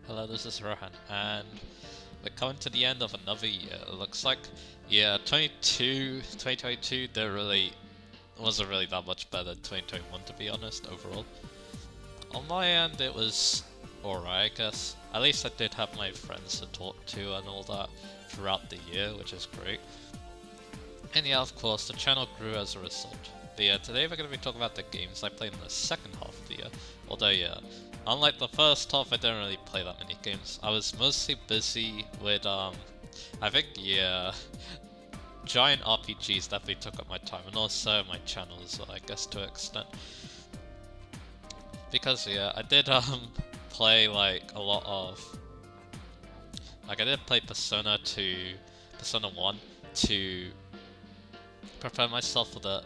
Hello, this is Rohan, and we're coming to the end of another year. It looks like, yeah, 2022 there really wasn't really that much better than 2021 to be honest, overall. On my end, it was alright, I guess. At least I did have my friends to talk to and all that throughout the year, which is great. And yeah, of course, the channel grew as a result. But yeah, today we're going to be talking about the games I played in the second half of the year. Although yeah, unlike the first half, I didn't really play that many games. I was mostly busy with, I think, yeah, giant RPGs definitely took up my time, and also my channel as well, I guess, to an extent. Because yeah, I did, play, like, a lot of, like, I did play Persona 1 to prepare myself for the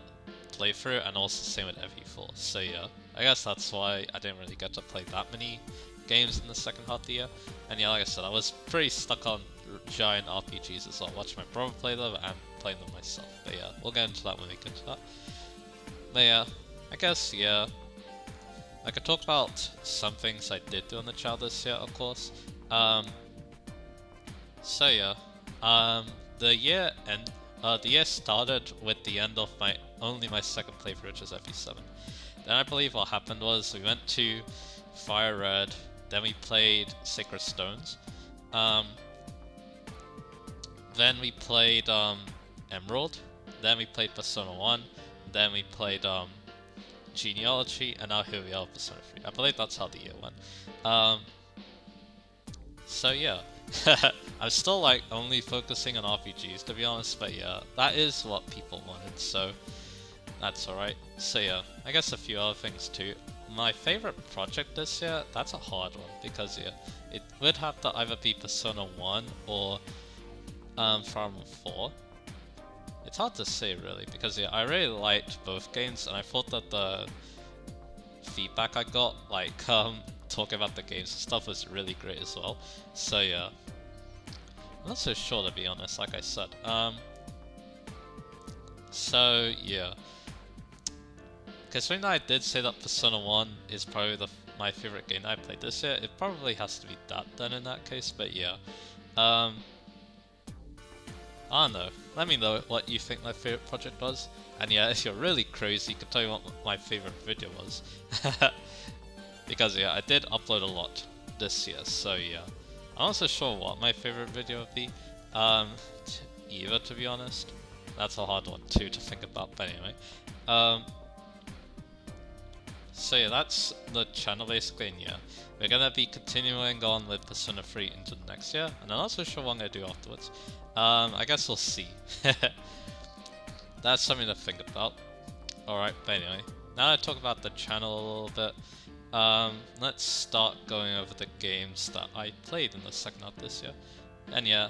playthrough, and also same with FE4. So yeah, I guess that's why I didn't really get to play that many games in the second half of the year. And yeah, like I said, I was pretty stuck on giant RPGs as well. Watched my brother play them and playing them myself. But yeah, we'll get into that when we get to that. But yeah, I guess yeah, I could talk about some things I did do on the channel this year, of course. So yeah, the year end. The year started with the end of my second playthrough, which is FE7. Then I believe what happened was we went to Fire Red, then we played Sacred Stones, then we played Emerald, then we played Persona 1, then we played Genealogy, and now here we are with Persona 3. I believe that's how the year went. So yeah, I'm still like only focusing on RPGs to be honest, but yeah, that is what people wanted, so that's alright. So yeah, I guess a few other things too. My favorite project this year, that's a hard one, because yeah, it would have to either be Persona 1 or Fire Emblem 4. It's hard to say really, because yeah, I really liked both games, and I thought that the feedback I got, like talking about the games and stuff, was really great as well. So yeah, I'm not so sure to be honest, like I said. So yeah, considering that I did say that Persona 1 is probably my favorite game I played this year, it probably has to be that then in that case. But yeah, I don't know. Let me know what you think my favorite project was. And yeah, if you're really crazy, you can tell me what my favorite video was. Because yeah, I did upload a lot this year, so yeah. I'm not so sure what my favorite video would be. Either, to be honest. That's a hard one too to think about, but anyway. So yeah, that's the channel basically, and yeah, we're gonna be continuing on with Persona 3 into the next year, and I'm not so sure what I'm gonna do afterwards. I guess we'll see. That's something to think about. Alright, but anyway, now that I talk about the channel a little bit, let's start going over the games that I played in the second half this year. And yeah,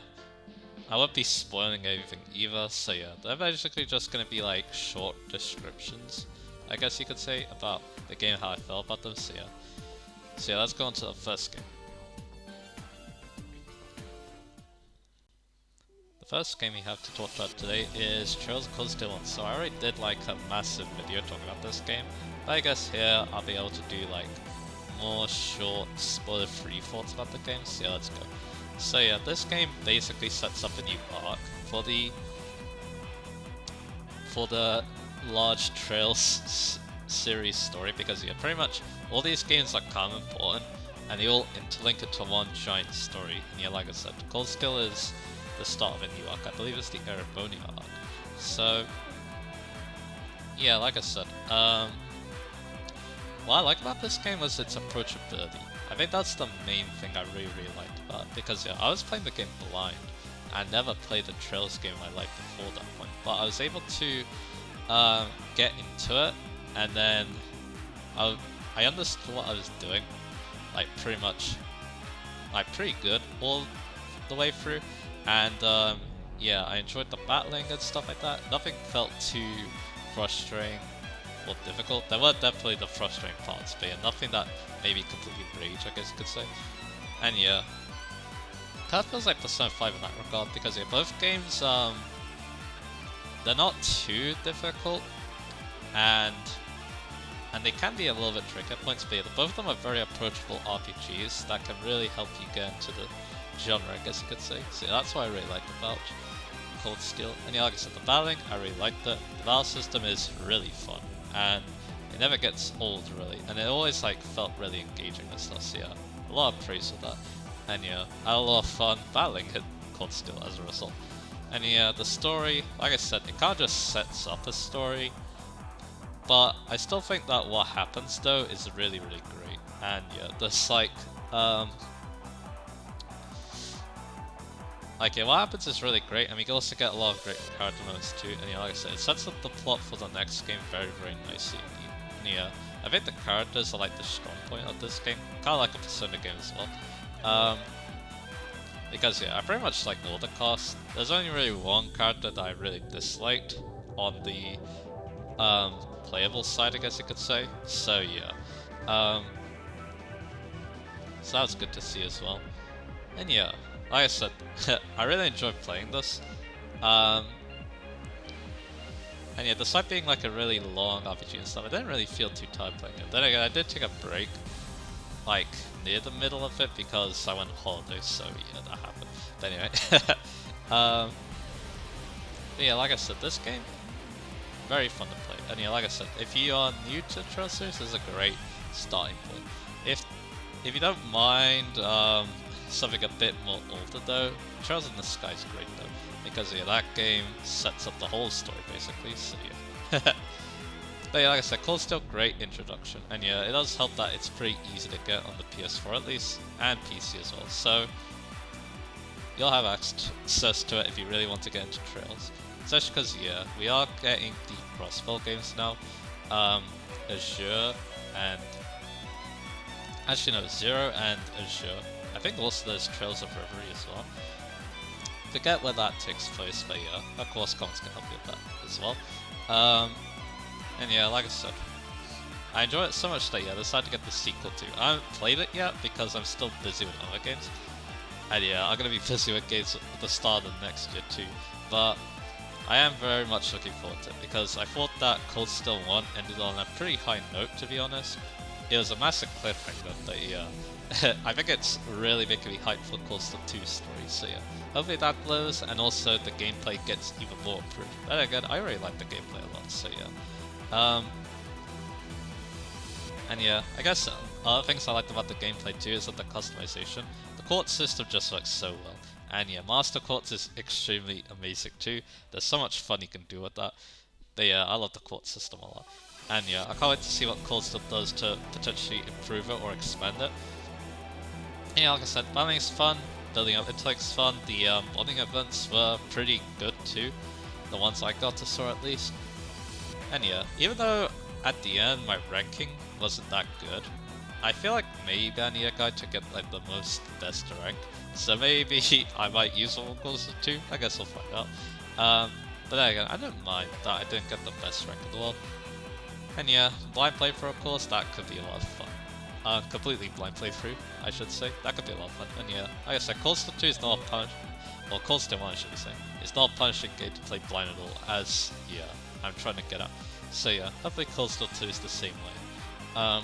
I won't be spoiling everything either, so yeah, they're basically just gonna be like short descriptions, I guess you could say, about the game, how I felt about them, so yeah. So yeah, let's go on to the first game. The first game we have to talk about today is Trails of Cold Steel 1. So I already did like a massive video talking about this game, but I guess here I'll be able to do like more short, spoiler-free thoughts about the game, so yeah, let's go. So yeah, this game basically sets up a new arc for the large Trails series story, because yeah, pretty much all these games are kind of important, and they all interlink into one giant story. And yeah, like I said, Cold Steel is the start of a new arc. I believe it's the Erebonia arc. So yeah, like I said, what I like about this game was its approachability. I think that's the main thing I really liked about it, because yeah, I was playing the game blind. I never played the Trails game I liked before that point, but I was able to get into it, and then I understood what I was doing, like pretty much, like pretty good all the way through, and yeah, I enjoyed the battling and stuff like that. Nothing felt too frustrating or difficult. There were definitely the frustrating parts, but yeah, nothing that made me completely rage, I guess you could say. And yeah, kind of feels like Persona 5 in that regard, because yeah, both games, they're not too difficult, and and they can be a little bit tricky at points, but yeah, both of them are very approachable RPGs that can really help you get into the genre, I guess you could say. So yeah, that's what I really liked about Cold Steel. And yeah, like I said, the battling, I really liked it. The battle system is really fun, and it never gets old really, and it always like felt really engaging and stuff, so yeah, a lot of praise for that. And yeah, I had a lot of fun battling Cold Steel as a result. And yeah, the story, like I said, it kind of just sets up a story, but I still think that what happens though is really, really great. And yeah, there's like yeah, what happens is really great, and we also get a lot of great character moments too. And yeah, like I said, it sets up the plot for the next game very, very nicely. And yeah, I think the characters are like the strong point of this game, kind of like a Persona game as well. Because yeah, I pretty much like all the cast. There's only really one character that I really disliked on the playable side, I guess you could say. So yeah, so that was good to see as well. And yeah, like I said, I really enjoyed playing this. And yeah, despite being like a really long RPG and stuff, I didn't really feel too tired playing it. Then again, I did take a break, like near the middle of it, because I went on holiday, so yeah, that happened. But anyway, but yeah, like I said, this game, very fun to play. And yeah, like I said, if you are new to Trails series, this is a great starting point. If you don't mind something a bit more older though, Trails in the Sky is great though, because yeah, that game sets up the whole story basically, so yeah. But yeah, like I said, Cold Steel, great introduction, and yeah, it does help that it's pretty easy to get on the PS4 at least, and PC as well, so you'll have access to it if you really want to get into Trails. Especially because, yeah, we are getting the Crossbow games now, Azure and... Actually no, Zero and Azure. I think also there's Trails of Reverie as well. Forget where that takes place, but yeah, of course comments can help you with that as well. And yeah, like I said, I enjoy it so much that yeah, I decided to get the sequel too. I haven't played it yet because I'm still busy with other games. And yeah, I'm gonna be busy with games at the start of next year too. But I am very much looking forward to it because I thought that Cold Steel 1 ended on a pretty high note, to be honest. It was a massive cliffhanger that yeah, I think it's really making me hyped for Cold Steel 2 story, so yeah. Hopefully that blows, and also the gameplay gets even more improved. But again, I really like the gameplay a lot, so yeah. And yeah, I guess other things I liked about the gameplay too is that the customization. The quartz system just works so well. And yeah, Master Quartz is extremely amazing too. There's so much fun you can do with that. But yeah, I love the quartz system a lot. And yeah, I can't wait to see what Cold Steel does to potentially improve it or expand it. And yeah, like I said, battling is fun, building up intellect's fun, the bonding events were pretty good too. The ones I got to saw at least. And yeah, even though at the end my ranking wasn't that good, I feel like maybe I need a guide to get like the best rank. So maybe I might use one Cold Steel 2, I guess we'll find out. But then again, I don't mind that I didn't get the best rank in the world. And yeah, blind playthrough of course, that could be a lot of fun. Completely blind playthrough, I should say. That could be a lot of fun. And yeah, like I said, Cold Steel 2 is not a punch, or Cold Steel 1 I should be saying. It's not a punishing game to play blind at all, as yeah, I'm trying to get at. So yeah, hopefully Cold Steel 2 is the same way.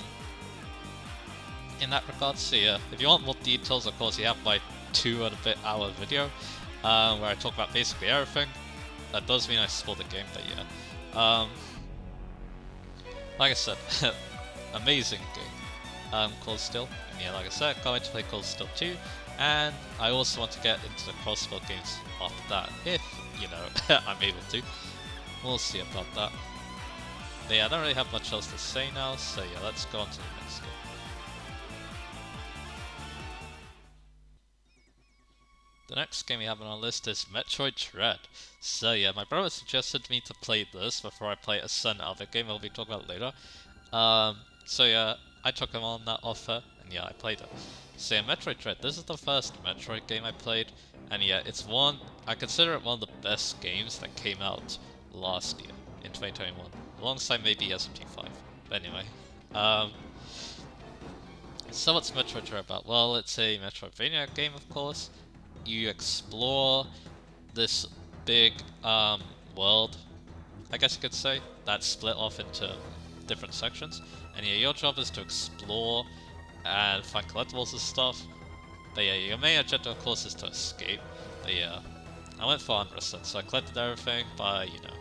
In that regard, so yeah, if you want more details, of course you have my 2.5-hour video, where I talk about basically everything. That does mean I spoil the game, but yeah. Like I said, amazing game, Cold Steel. And yeah, like I said, can't wait to play Cold Steel 2, and I also want to get into the Crossbow games after that, if, you know, I'm able to. We'll see about that. But yeah, I don't really have much else to say now, so yeah, let's go on to the next game. The next game we have on our list is Metroid Dread. So yeah, my brother suggested me to play this before I play a certain other game we'll be talking about later. So yeah, I took him on that offer, and yeah, I played it. So yeah, Metroid Dread, this is the first Metroid game I played, and yeah, I consider it one of the best games that came out last year, in 2021, alongside maybe SMT5. But anyway, so what's Metroid Dread about? Well, it's a Metroidvania game, of course. You explore this big world, I guess you could say, that's split off into different sections, and yeah, your job is to explore and find collectibles and stuff. But yeah, your main objective of course is to escape. But yeah, I went for 100%, so I collected everything by, you know,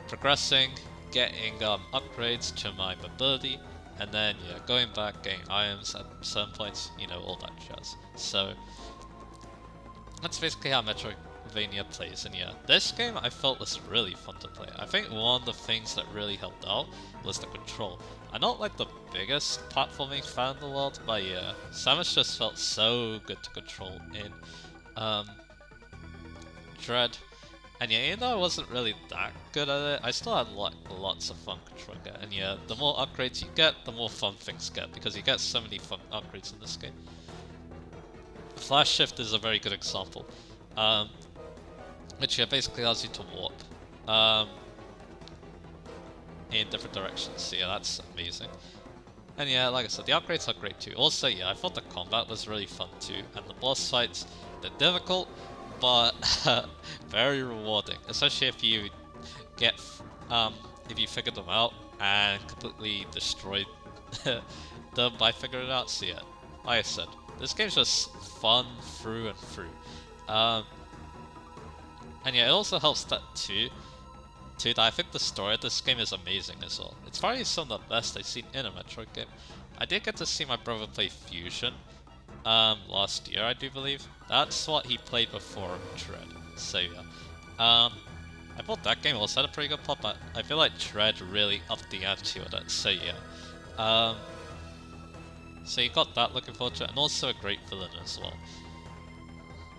progressing, getting upgrades to my mobility, and then yeah, going back, getting items at certain points, you know, all that jazz. So that's basically how Metroidvania plays, and yeah, this game I felt was really fun to play. I think one of the things that really helped out was the control. I'm not like the biggest platforming fan in the world, but yeah, Samus just felt so good to control in Dread. And yeah, even though I wasn't really that good at it, I still had lots of fun controlling it. And yeah, the more upgrades you get, the more fun things get, because you get so many fun upgrades in this game. Flash Shift is a very good example, which yeah, basically allows you to warp in different directions. So yeah, that's amazing. And yeah, like I said, the upgrades are great too. Also, yeah, I thought the combat was really fun too, and the boss fights, they're difficult, but very rewarding, especially if you get if you figure them out and completely destroy them by figuring it out. So yeah, like I said, this game's just fun through and through. And yeah, it also helps that that I think the story of this game is amazing as well. It's probably some of the best I've seen in a Metroid game. I did get to see my brother play Fusion last year, I do believe. That's what he played before Dread. So yeah, I thought that game also had a pretty good plot, but I feel like Dread really upped the ante with it. So yeah, so you got that looking forward to it, and also a great villain as well.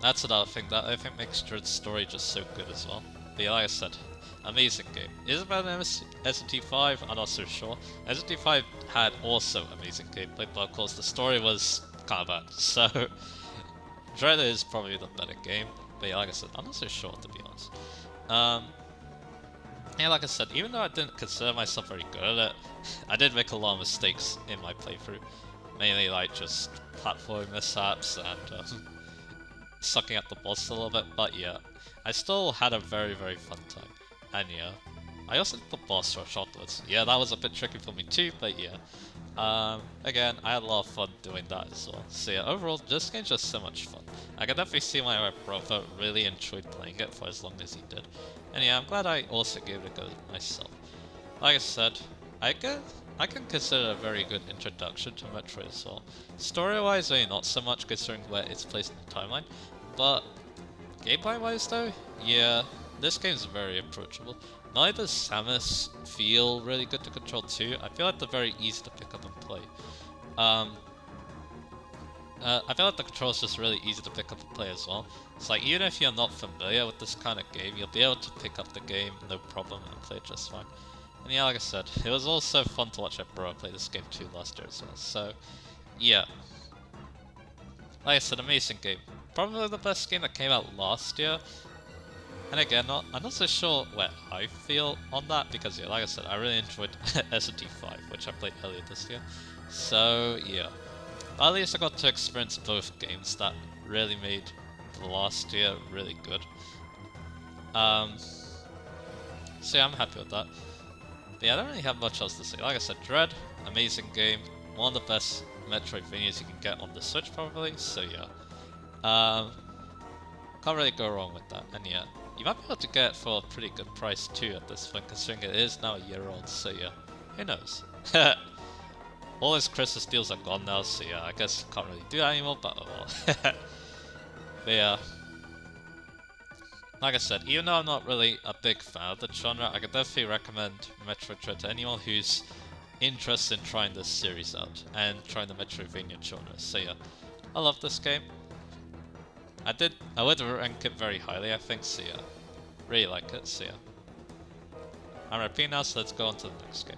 That's another thing that I think makes Dread's story just so good as well. But yeah, like I said, amazing game. Is it better than SMT5? I'm not so sure. SMT5 had also amazing gameplay, but of course the story was kind of bad. So Dread is probably the better game. But yeah, like I said, I'm not so sure to be honest. Yeah, like I said, even though I didn't consider myself very good at it, I did make a lot of mistakes in my playthrough. Mainly like just platforming mishaps and sucking at the boss a little bit, but yeah, I still had a very fun time. And yeah, I also did the boss rush afterwards. Yeah, that was a bit tricky for me too, but yeah. Again, I had a lot of fun doing that as well. So yeah, overall, this game's just so much fun. I can definitely see why my brother really enjoyed playing it for as long as he did. And yeah, I'm glad I also gave it a go myself. Like I said, I can consider it a very good introduction to Metroid as well. Story-wise, maybe not so much considering where it's placed in the timeline, but gameplay-wise though, yeah, this game's very approachable. Neither Samus feel really good to control too. I feel like they're very easy to pick up and play. I feel like the controls just really easy to pick up and play as well. It's like even if you're not familiar with this kind of game, you'll be able to pick up the game no problem and play it just fine. And yeah, like I said, it was also fun to watch my bro play this game too last year as well. So yeah, like I said, amazing game. Probably the best game that came out last year. And again, I'm not so sure where I feel on that, because yeah, like I said, I really enjoyed SMT5, which I played earlier this year. So yeah, but at least I got to experience both games that really made the last year really good. So yeah, I'm happy with that. But yeah, I don't really have much else to say. Like I said, Dread, amazing game, one of the best Metroidvanias you can get on the Switch probably, so yeah. Can't really go wrong with that, and yeah, you might be able to get it for a pretty good price too at this point, considering it is now a year old, so yeah, who knows. All his Christmas deals are gone now, so yeah, I guess can't really do that anymore, but oh well. But yeah, like I said, even though I'm not really a big fan of the genre, I could definitely recommend Metroid Dread to anyone who's interested in trying this series out and trying the Metroidvania genre. So yeah, I love this game. I would rank it very highly, I think, so yeah, really like it, so yeah. I'm repeating now, so let's go on to the next game.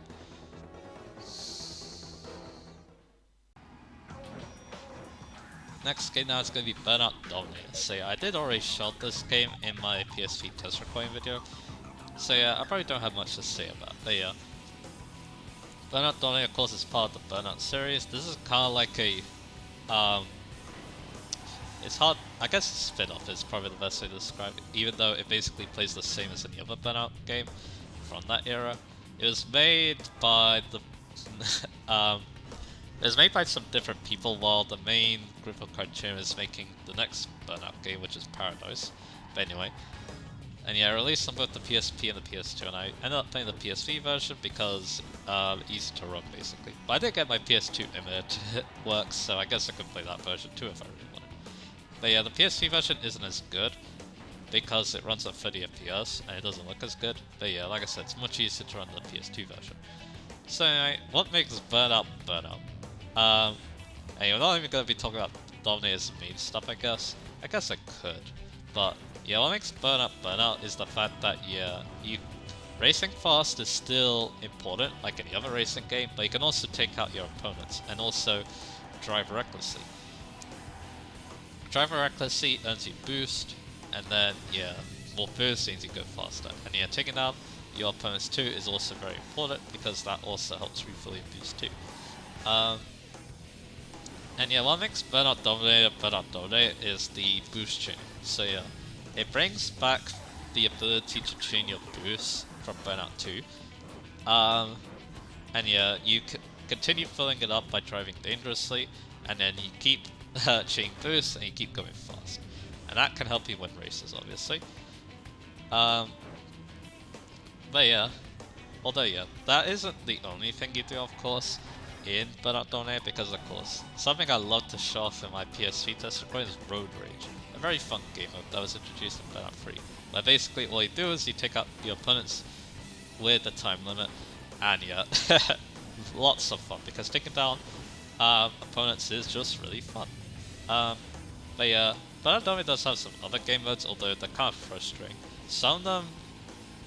Next game now is going to be Burnout Dominator. So yeah, I did already shot this game in my PSV test recording video, so yeah, I probably don't have much to say about it, but yeah. Burnout Dominator, of course, is part of the Burnout series. This is kind of like a, it's hard, I guess a spin-off is probably the best way to describe it, even though it basically plays the same as any other Burnout game from that era. It was made by the um, it was made by some different people, while the main group of Criterion is making the next Burnout game, which is Paradise. But anyway, and yeah, I released on both the PSP and the PS2, and I ended up playing the PSP version because easy to run basically. But I did get my PS2 emulator to work, so I guess I could play that version too if I really wanted. But yeah, the PSP version isn't as good because it runs at 30 FPS and it doesn't look as good. But yeah, like I said, it's much easier to run the PS2 version. So anyway, what makes Burnout Burnout? Anyway, we're not even going to be talking about Dominator's main stuff, I guess. I guess I could, but yeah, what makes Burnout Burnout is the fact that yeah, racing fast is still important, like any other racing game, but you can also take out your opponents and also drive recklessly. Drive recklessly earns you boost, and then yeah, more boost means you go faster. And yeah, taking down your opponents too is also very important because that also helps refill your boost too. And yeah, what makes Burnout Dominator is the boost chain. So yeah, it brings back the ability to chain your boost from Burnout 2. And yeah, you continue filling it up by driving dangerously, and then you keep chaining boosts and you keep going fast. And that can help you win races, obviously. But yeah, although yeah, that isn't the only thing you do, of course, in Burnout Dominator, because of course, something I love to show off in my PSP test recording is Road Rage, a very fun game mode that was introduced in Burnout 3, where basically all you do is you take out your opponents with a time limit, and yeah, lots of fun, because taking down opponents is just really fun. But yeah, Burnout Dominator does have some other game modes, although they're kind of frustrating. Some of them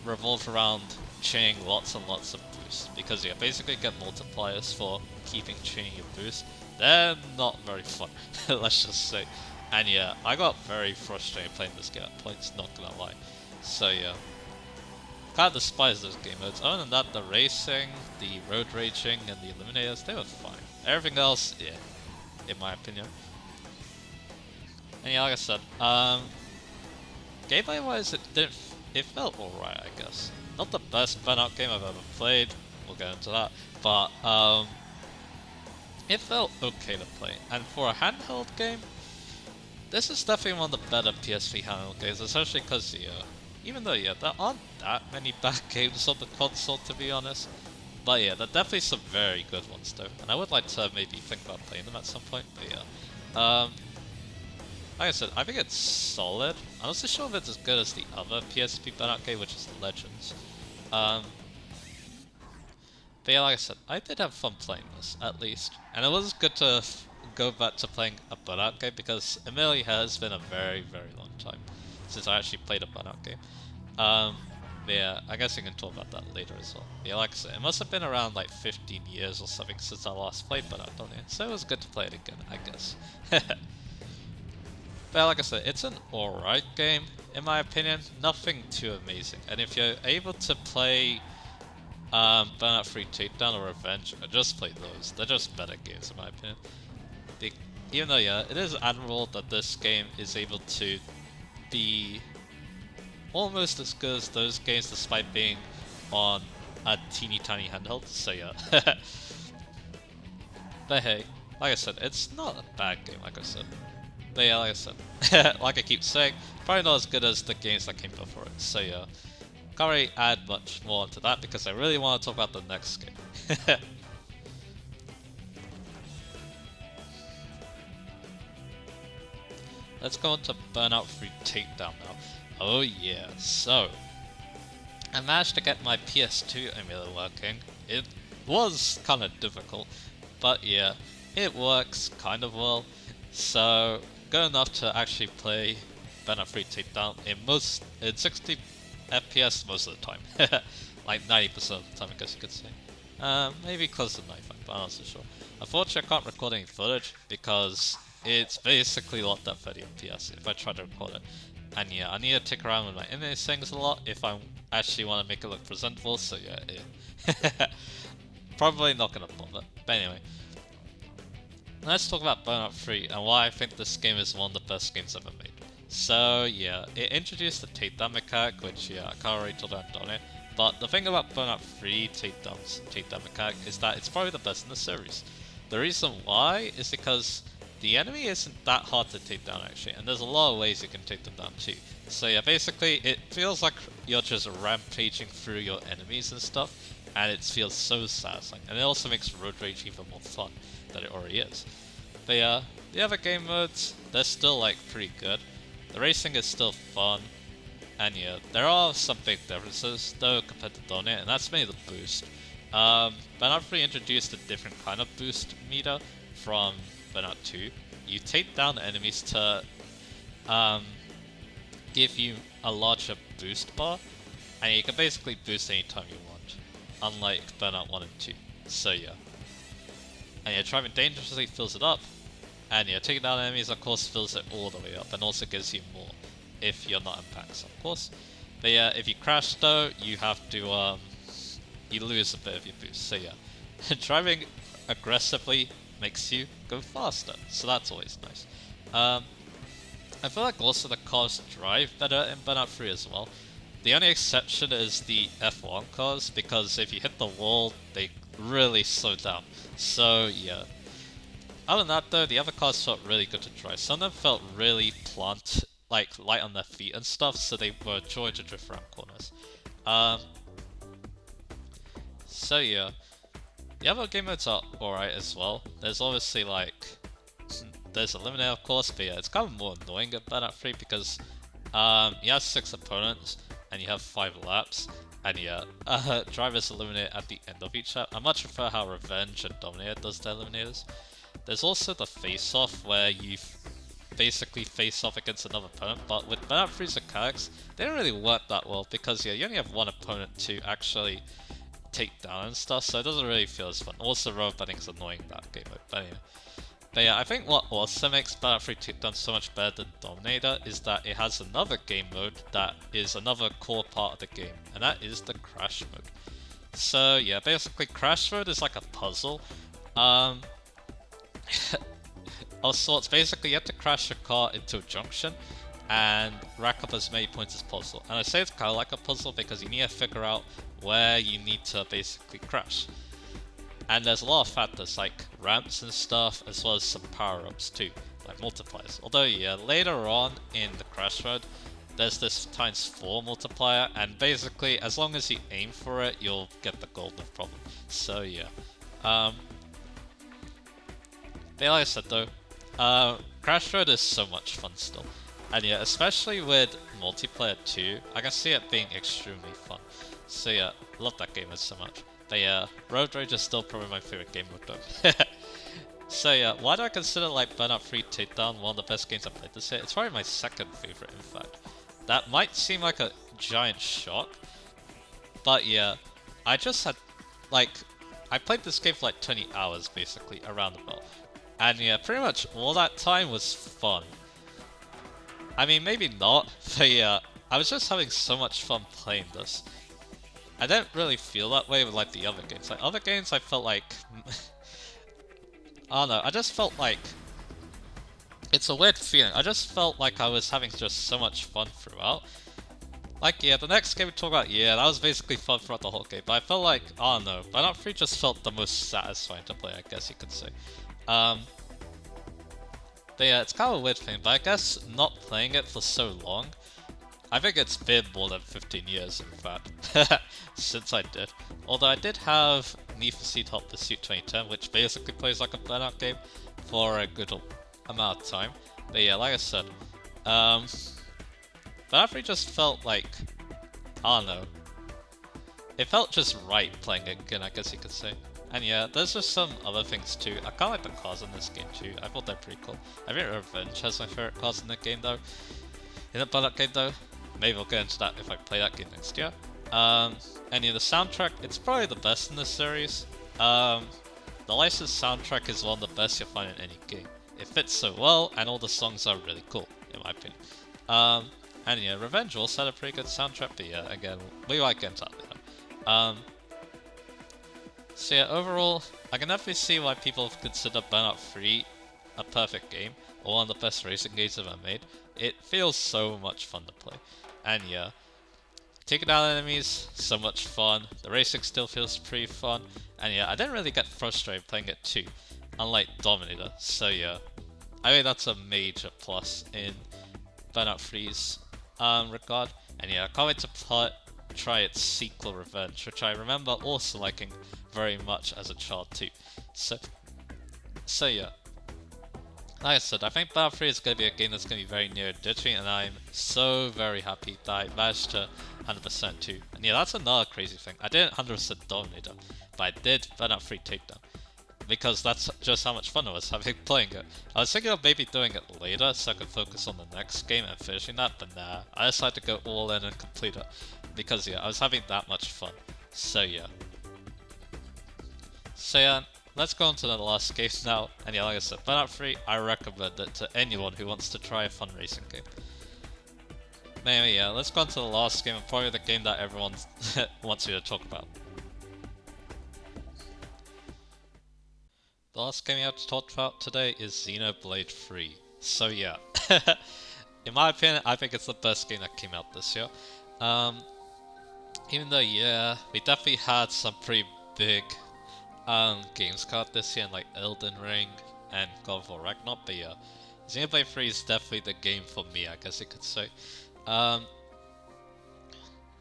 revolve around chaining lots and lots of boosts, because yeah, basically get multipliers for keeping chaining your boost. They're not very fun, let's just say. And yeah, I got very frustrated playing this game at points, not gonna lie. So yeah, kind of despise those game modes. Other than that, the racing, the road raging, and the eliminators, they were fine. Everything else, yeah, in my opinion. And yeah, like I said, gameplay wise, it felt alright, I guess. Not the best Burnout game I've ever played, we'll get into that, but it felt okay to play. And for a handheld game, this is definitely one of the better PSP handheld games, especially because even though yeah, there aren't that many bad games on the console, to be honest. But yeah, there are definitely some very good ones though, and I would like to maybe think about playing them at some point, but yeah. Like I said, I think it's solid. I'm not so sure if it's as good as the other PSP Burnout game, which is Legends. But yeah, like I said, I did have fun playing this, at least. And it was good to go back to playing a Burnout game, because it really has been a very, very long time since I actually played a Burnout game. But yeah, I guess we can talk about that later as well. Yeah, like I said, it must have been around like 15 years or something since I last played Burnout, don't it? So it was good to play it again, I guess. But like I said, it's an alright game, in my opinion. Nothing too amazing. And if you're able to play Burnout 3 Takedown or Revenge, just play those. They're just better games, in my opinion. Even though, yeah, it is admirable that this game is able to be almost as good as those games, despite being on a teeny tiny handheld. So yeah. But hey, like I said, it's not a bad game, like I said. But yeah, like I said, like I keep saying, probably not as good as the games that came before it. So yeah, can't really add much more to that because I really want to talk about the next game. Let's go on to Burnout 3 Takedown now. Oh yeah, so I managed to get my PS2 emulator working. It was kind of difficult, but yeah, it works kind of well. So good enough to actually play Burnout 3 Takedown in 60 FPS most of the time. Like 90% of the time, I guess you could say. Maybe close to 95, but I'm not so sure. Unfortunately, I can't record any footage because it's basically locked at 30 FPS if I try to record it. And yeah, I need to tick around with my image settings a lot if I actually want to make it look presentable, so yeah. Probably not gonna bother. But anyway, let's talk about Burnout 3 and why I think this game is one of the best games ever made. So yeah, it introduced the takedown mechanic, which yeah, I can't already talk about on it. But the thing about Burnout 3 takedown mechanic is that it's probably the best in the series. The reason why is because the enemy isn't that hard to take down actually, and there's a lot of ways you can take them down too. So yeah, basically it feels like you're just rampaging through your enemies and stuff, and it feels so satisfying. And it also makes Road Rage even more fun than it already is. But yeah, the other game modes, they're still like pretty good. The racing is still fun. And yeah, there are some big differences though compared to Dominate, and that's mainly the boost. Burnout 3 introduced a different kind of boost meter from Burnout 2. You take down enemies to give you a larger boost bar, and you can basically boost anytime you want, unlike Burnout 1 and 2. So yeah. And yeah, driving dangerously fills it up, and yeah, taking down enemies of course fills it all the way up, and also gives you more if you're not in packs, of course. But yeah, if you crash though, you have to you lose a bit of your boost. So yeah, driving aggressively makes you go faster, so that's always nice. I feel like also the cars drive better in Burnout 3 as well. The only exception is the F1 cars, because if you hit the wall, they really slow down. So yeah. Other than that though, the other cars felt really good to drive. Some of them felt really like light on their feet and stuff, so they were a joy to drift around corners. So yeah, the other game modes are alright as well. There's obviously like, there's Eliminate of course, but yeah, it's kind of more annoying at Burnout 3 because you have 6 opponents and you have 5 laps, and yeah, drivers eliminate at the end of each lap. I much prefer how Revenge and Dominator does their eliminators. There's also the face-off where you basically face off against another opponent, but with Burnout 3's mechanics, they don't really work that well because yeah, you only have one opponent to actually take down and stuff, so it doesn't really feel as fun. Also, road betting is annoying in that game mode, but anyway. But yeah, I think what also makes Burnout 3 Takedown so much better than Dominator is that it has another game mode that is another core part of the game, and that is the Crash mode. So yeah, basically Crash mode is like a puzzle. Of sorts. Basically you have to crash your car into a junction and rack up as many points as possible. And I say it's kind of like a puzzle because you need to figure out where you need to basically crash. And there's a lot of factors like ramps and stuff, as well as some power-ups too, like multipliers. Although yeah, later on in the Crash mode, there's this ×4 multiplier, and basically as long as you aim for it, you'll get the gold no problem. So yeah. But like I said though, Crash Road is so much fun still. And yeah, especially with multiplayer too, I can see it being extremely fun. So yeah, love that game so much. But yeah, Road Rage is still probably my favorite game mode though. So yeah, why do I consider like Burnout 3 Takedown one of the best games I've played this year? It's probably my second favorite in fact. That might seem like a giant shock, but yeah, I just had like, I played this game for like 20 hours basically around about. And yeah, pretty much all that time was fun. I mean, maybe not, but yeah, I was just having so much fun playing this. I didn't really feel that way with like the other games. Like other games I felt like, I don't know, I just felt like, it's a weird feeling. I just felt like I was having just so much fun throughout. Like yeah, the next game we talk about, yeah, that was basically fun throughout the whole game. But I felt like, I don't know, Burnout 3 just felt the most satisfying to play, I guess you could say. But yeah, it's kind of a weird thing, but I guess not playing it for so long, I think it's been more than 15 years in fact, since I did. Although I did have Need for Speed Hot Pursuit 2010, which basically plays like a Burnout game for a good amount of time. But yeah, like I said, Burnout 3 just felt like, I don't know, it felt just right playing it again, I guess you could say. And yeah, there's just some other things too. I kinda like the cars in this game too. I thought they're pretty cool. I think Revenge has my favorite cars in the game though. In the Burnout game though. Maybe we'll get into that if I play that game next year. And yeah, the soundtrack, it's probably the best in this series. The licensed soundtrack is one of the best you'll find in any game. It fits so well, and all the songs are really cool, in my opinion. And yeah, Revenge also had a pretty good soundtrack, but yeah, again, we might get into that later. So yeah, overall, I can definitely see why people consider Burnout 3 a perfect game, or one of the best racing games ever made. It feels so much fun to play. And yeah, taking down enemies, so much fun. The racing still feels pretty fun. And yeah, I didn't really get frustrated playing it too, unlike Dominator. So yeah, I think that's a major plus in Burnout 3's regard. And yeah, I can't wait to try its sequel, Revenge, which I remember also liking very much as a child too. So yeah. Like I said, I think Burnout 3 is going to be a game that's going to be very near dear to me, and I'm so very happy that I managed to 100% too. And yeah, that's another crazy thing. I didn't 100% Dominator, but I did Burnout 3 Takedown. Because that's just how much fun it was having playing it. I was thinking of maybe doing it later so I could focus on the next game and finishing that, but nah, I decided to go all in and complete it. Because yeah, I was having that much fun. So yeah. Let's go on to the last game now. And yeah, like I said, Burnout 3, I recommend it to anyone who wants to try a fun racing game. Anyway, yeah, let's go on to the last game, and probably the game that everyone wants me to talk about. The last game we have to talk about today is Xenoblade 3. So yeah, in my opinion, I think it's the best game that came out this year. Even though, yeah, we definitely had some pretty big games come out this year, like Elden Ring and God of War Ragnarok, but yeah, Xenoblade 3 is definitely the game for me, I guess you could say.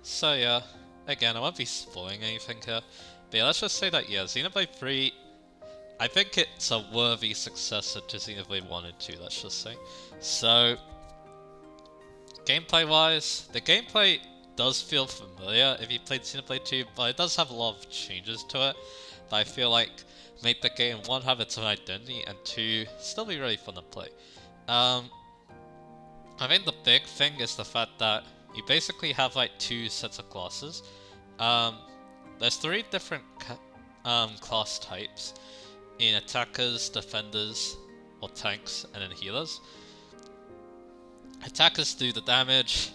So yeah, again, I won't be spoiling anything here, but yeah, let's just say that, yeah, Xenoblade 3, I think it's a worthy successor to Xenoblade 1 and 2, let's just say. So, gameplay-wise, the gameplay does feel familiar if you played Xenoblade 2, but it does have a lot of changes to it that I feel like make the game, 1, have its own identity, and 2, still be really fun to play. I think the big thing is the fact that you basically have like 2 sets of classes. There's 3 different class types in attackers, defenders, or tanks, and then healers. Attackers do the damage,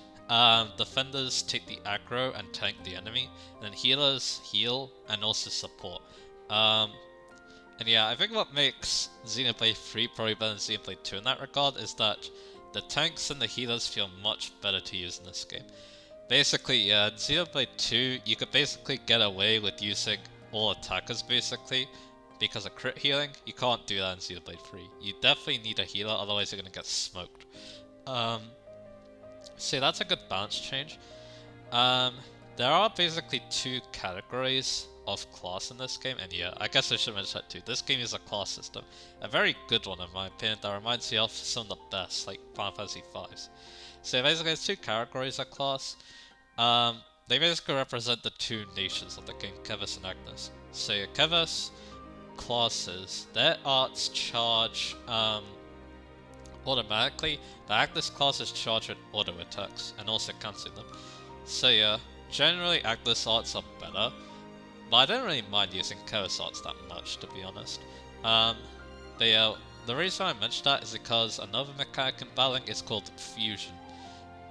defenders take the aggro and tank the enemy, and then healers heal and also support. And yeah, I think what makes Xenoblade 3 probably better than Xenoblade 2 in that regard is that the tanks and the healers feel much better to use in this game. Basically, yeah, in Xenoblade 2, you could basically get away with using all attackers basically, because of crit healing. You can't do that in Xenoblade 3. You definitely need a healer, otherwise you're going to get smoked. So that's a good balance change. There are basically 2 categories of class in this game, and yeah, I guess I should mention that too. This game is a class system, a very good one in my opinion, that reminds me of some of the best, like Final Fantasy V's. So basically there's 2 categories of class. They basically represent the 2 nations of the game, Kevus and Agnus. So Kevus classes, their arts charge automatically. The Agnus classes charge with auto attacks and also cancelling them. So yeah, generally Agnus arts are better, but I don't really mind using Kevus arts that much, to be honest. But yeah, the reason I mentioned that is because another mechanic in battling is called fusion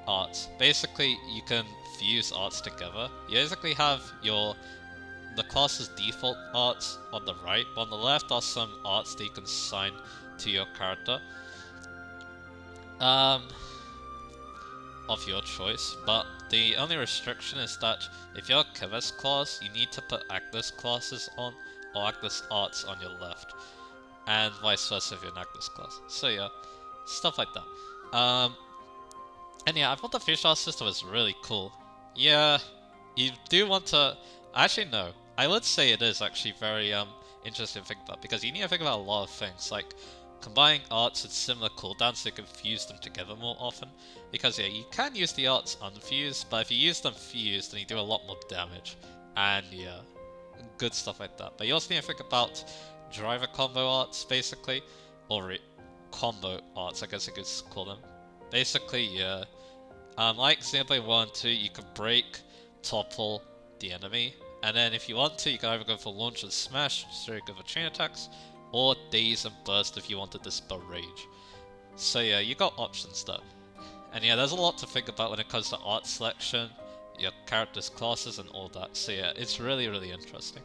arts. Basically, you can fuse arts together. You basically have the class's default arts on the right, but on the left are some arts that you can assign to your character. Of your choice, but the only restriction is that if you're a Kevus class, you need to put Agnus classes on, or Agnus arts on your left, and vice versa if you're an Agnus class. So yeah, stuff like that. And yeah, I thought the fusion art system was really cool. Yeah, you do want to, actually no, I would say it is actually very interesting to think about, because you need to think about a lot of things, like combining arts with similar cooldowns so you can fuse them together more often. Because yeah, you can use the arts unfused, but if you use them fused, then you do a lot more damage. And yeah, good stuff like that. But you also need to think about driver combo arts, basically. Or combo arts, I guess you could call them. Basically, yeah. Like Xenoblade 1 and 2, you can break, topple the enemy. And then if you want to, you can either go for launch and smash, so you go for chain attacks, or daze and burst if you want to dispel rage. So yeah, you got options there. And yeah, there's a lot to think about when it comes to art selection, your character's classes and all that. So yeah, it's really, really interesting.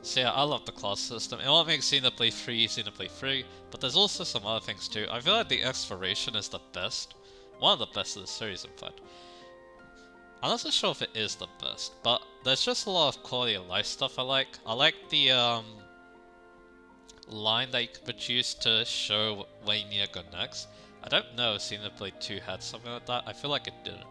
So yeah, I love the class system. It won't make Xenoblade 3 Xenoblade 3, but there's also some other things too. I feel like the exploration is the best. One of the best of the series, in fact. I'm not so sure if it is the best, but there's just a lot of quality of life stuff I like. I like the line that you could produce to show where you need to go next. I don't know if Xenoblade 2 had something like that. I feel like it didn't.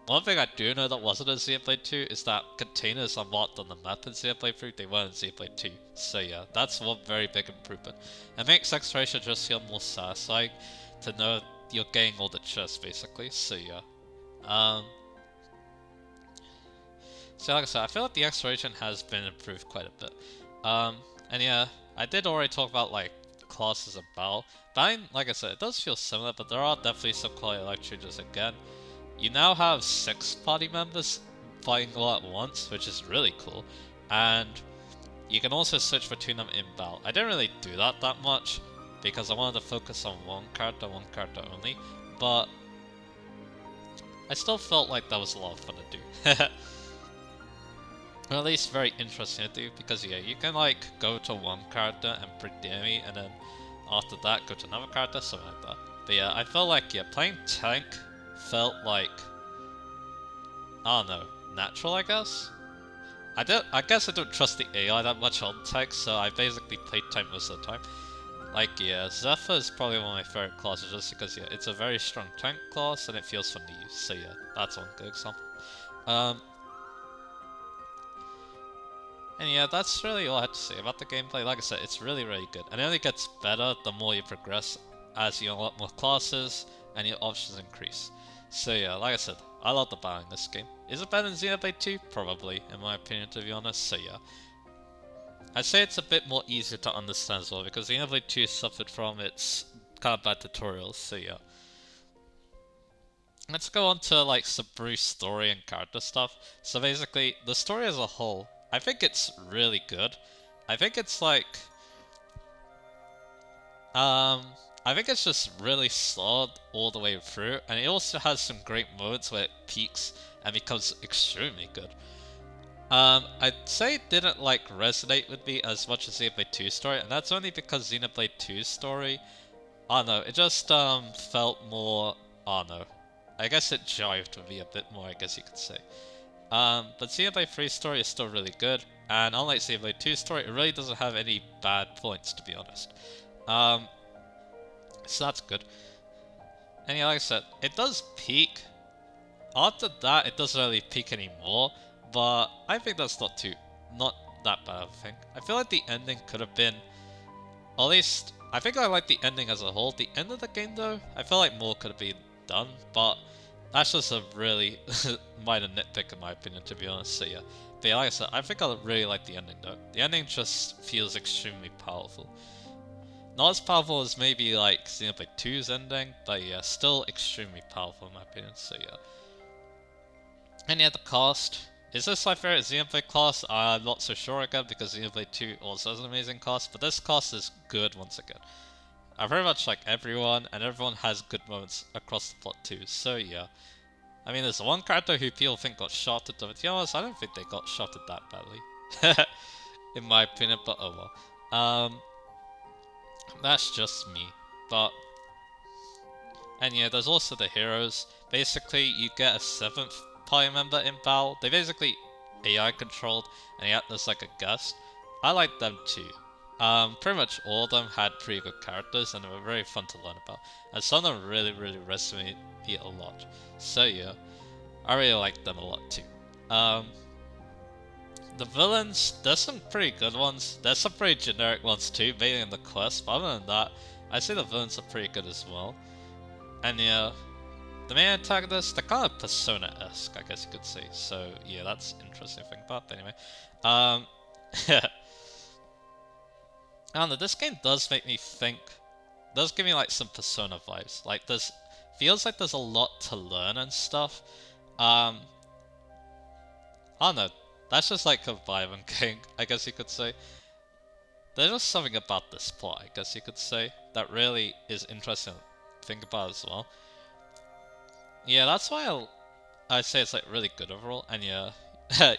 One thing I do know that wasn't in Xenoblade 2 is that containers unlocked on the map in Xenoblade 3, they weren't in Xenoblade 2. So yeah, that's one very big improvement. It makes exploration just feel more satisfying to know you're getting all the chests basically, so yeah. So like I said, I feel like the exploration has been improved quite a bit. And yeah, I did already talk about like classes of battle, but like I said, it does feel similar, but there are definitely some quality of life changes again. You now have 6 party members fighting all at once, which is really cool, and you can also switch between them in battle. I didn't really do that much, because I wanted to focus on one character only, but I still felt like that was a lot of fun to do. Or at least very interesting to do, because yeah, you can like go to one character and break the enemy, and then after that go to another character, something like that. But yeah, I felt like playing tank felt like, I don't know, natural I guess? I guess I don't trust the AI that much on tank, so I basically played tank most of the time. Like yeah, Zephyr is probably one of my favorite classes just because yeah, it's a very strong tank class and it feels fun to use, so yeah, that's one good example. And yeah, that's really all I had to say about the gameplay. Like I said, it's really good, and it only gets better the more you progress as you unlock more classes and your options increase. So yeah, like I said, I love the battle in this game. Is it better than Xenoblade 2? Probably, in my opinion, to be honest, so yeah. I'd say it's a bit more easier to understand as well, because Xenoblade 2 suffered from its kind of bad tutorials, so yeah. Let's go on to like some brief story and character stuff. So basically, the story as a whole, I think it's really good. I think it's like... I think it's just really solid all the way through, and it also has some great moments where it peaks and becomes extremely good. I'd say it didn't like resonate with me as much as Xenoblade 2's story, and that's only because Xenoblade 2's story, I don't know, it just felt more, I don't know, I guess it jived with me a bit more, I guess you could say. But Xenoblade 3's story is still really good, and unlike Xenoblade 2's story, it really doesn't have any bad points, to be honest. So that's good. And yeah, like I said, it does peak. After that, it doesn't really peak anymore, but I think that's not that bad of a thing. I feel like the ending could have been, or at least, I think I like the ending as a whole. The end of the game though, I feel like more could have been done, but that's just a really minor nitpick in my opinion, to be honest, so yeah. But yeah, like I said, I think I really like the ending though. The ending just feels extremely powerful. Not as powerful as maybe like Xenoblade 2's ending, but yeah, still extremely powerful in my opinion, so yeah. And yeah, the cast. Is this my favorite Xenoblade class? I'm not so sure again, because Xenoblade 2 also has an amazing cast, but this cast is good once again. I very much like everyone, and everyone has good moments across the plot too, so yeah. I mean, there's one character who people think got shafted, but to be honest, I don't think they got shafted that badly. In my opinion, but oh well. That's just me, but... And yeah, there's also the heroes. Basically, you get a 7th party member in battle. They basically AI controlled, and yet there's like a guest. I like them too. Pretty much all of them had pretty good characters, and they were very fun to learn about. And some of them really resonated a lot. So yeah, I really like them a lot too. The villains, there's some pretty good ones. There's some pretty generic ones too, mainly in the quest, but other than that, I say the villains are pretty good as well. And yeah, the main antagonists, they're kind of Persona-esque, I guess you could say. So yeah, that's interesting to think about. But anyway, I don't know, this game does make me think, does give me like some Persona vibes. Like feels like there's a lot to learn and stuff. I don't know, that's just like a vibe I'm getting, I guess you could say. There's just something about this plot, I guess you could say, that really is interesting to think about as well. Yeah, that's why I say it's like really good overall, and yeah,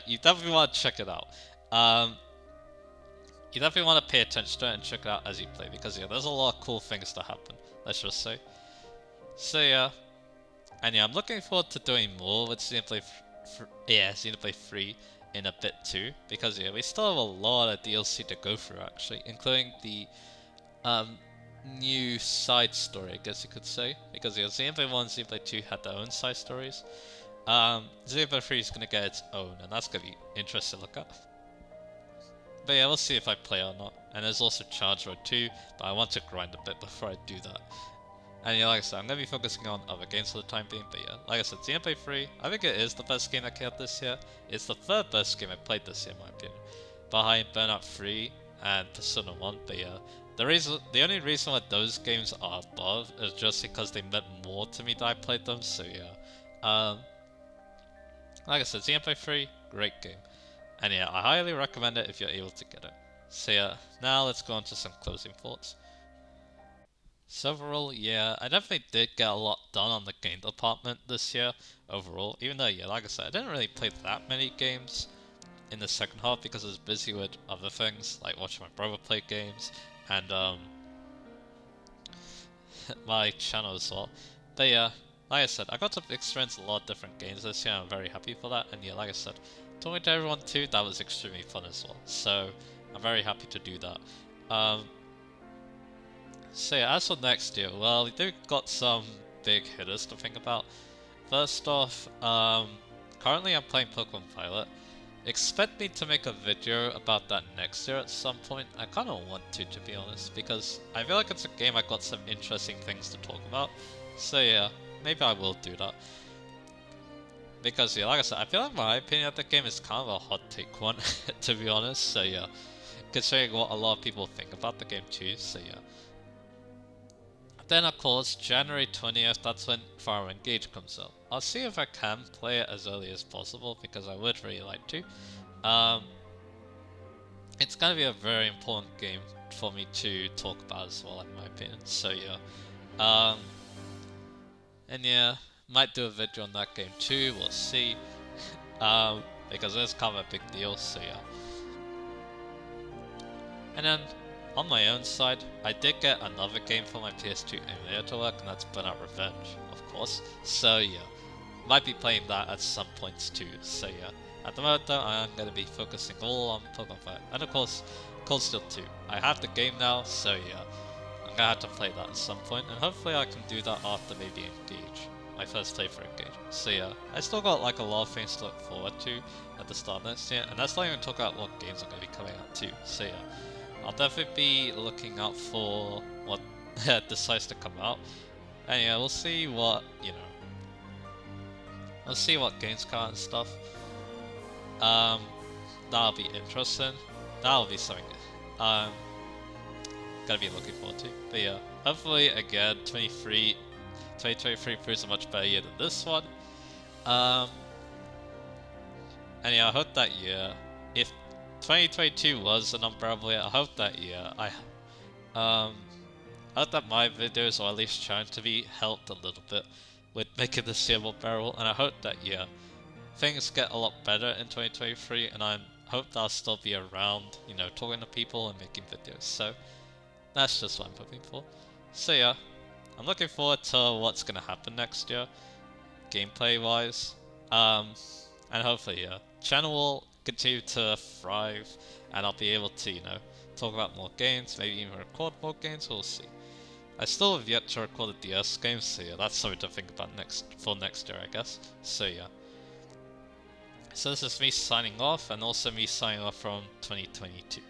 you definitely want to check it out. You definitely want to pay attention to it and check it out as you play, because yeah, there's a lot of cool things to happen, let's just say. So yeah, and yeah, I'm looking forward to doing more with Xenoblade Xenoblade 3 in a bit too, because yeah, we still have a lot of DLC to go through actually, including the new side story, I guess you could say, because yeah, Xenoblade 1 and Xenoblade 2 had their own side stories. Xenoblade 3 is gonna get its own, and that's gonna be interesting to look at. But yeah, we'll see if I play or not. And there's also Charge Road 2, but I want to grind a bit before I do that. And yeah, like I said, I'm going to be focusing on other games for the time being, but yeah, like I said, Xenoblade 3, I think it is the best game I came out this year. It's the third best game I played this year, in my opinion. Behind Burnout 3 and Persona 1, but yeah. The only reason why those games are above is just because they meant more to me that I played them, so yeah. Like I said, Xenoblade 3, great game. And yeah, I highly recommend it if you're able to get it. So yeah, now let's go on to some closing thoughts. So overall, yeah, I definitely did get a lot done on the game department this year, overall. Even though, yeah, like I said, I didn't really play that many games in the second half because I was busy with other things, like watching my brother play games, and my channel as well. But yeah, like I said, I got to experience a lot of different games this year, I'm very happy for that, and yeah, like I said, talking to everyone too, that was extremely fun as well, so I'm very happy to do that. So yeah, as for next year, well, we do got some big hitters to think about. First off, currently I'm playing Pokemon Violet. Expect me to make a video about that next year at some point. I kinda want to be honest, because I feel like it's a game I got some interesting things to talk about. So yeah, maybe I will do that. Because yeah, like I said, I feel like my opinion of the game is kind of a hot take one, to be honest, so yeah. Considering what a lot of people think about the game too, so yeah. Then of course, January 20th, that's when Fire Engage comes out. I'll see if I can play it as early as possible, because I would really like to. It's gonna be a very important game for me to talk about as well, in my opinion, so yeah. And yeah, might do a video on that game too, we'll see. Because it's kind of a big deal, so yeah. And then, on my own side, I did get another game for my PS2 emulator to work, and that's Burnout Revenge, of course. So yeah, might be playing that at some points too, so yeah. At the moment though, I am going to be focusing all on Pokemon Fight, and of course, Cold Steel 2. I have the game now, so yeah, I'm going to have to play that at some point, and hopefully I can do that after maybe Engage, my first playthrough Engage. So yeah, I still got like a lot of things to look forward to at the start of next year, and that's not even talking about what games are going to be coming out too, so yeah. I'll definitely be looking out for what decides to come out. And yeah, we'll see what, you know, we'll see what games come out and stuff. That'll be interesting. That'll be something I'm gonna be looking forward to. But yeah, hopefully again, 2023 proves a much better year than this one. And yeah, I hope that year, if 2022 was an unbearable year, I hope that year I hope that my videos, or at least trying to be, helped a little bit with making this year more bearable, and I hope that year things get a lot better in 2023, and I hope that I'll still be around, you know, talking to people and making videos, so that's just what I'm hoping for. So yeah, I'm looking forward to what's gonna happen next year, gameplay wise, and hopefully yeah, channel will continue to thrive, and I'll be able to, you know, talk about more games, maybe even record more games, we'll see. I still have yet to record the DS games, so yeah, that's something to think about for next year, I guess. So yeah. So this is me signing off, and also me signing off from 2022.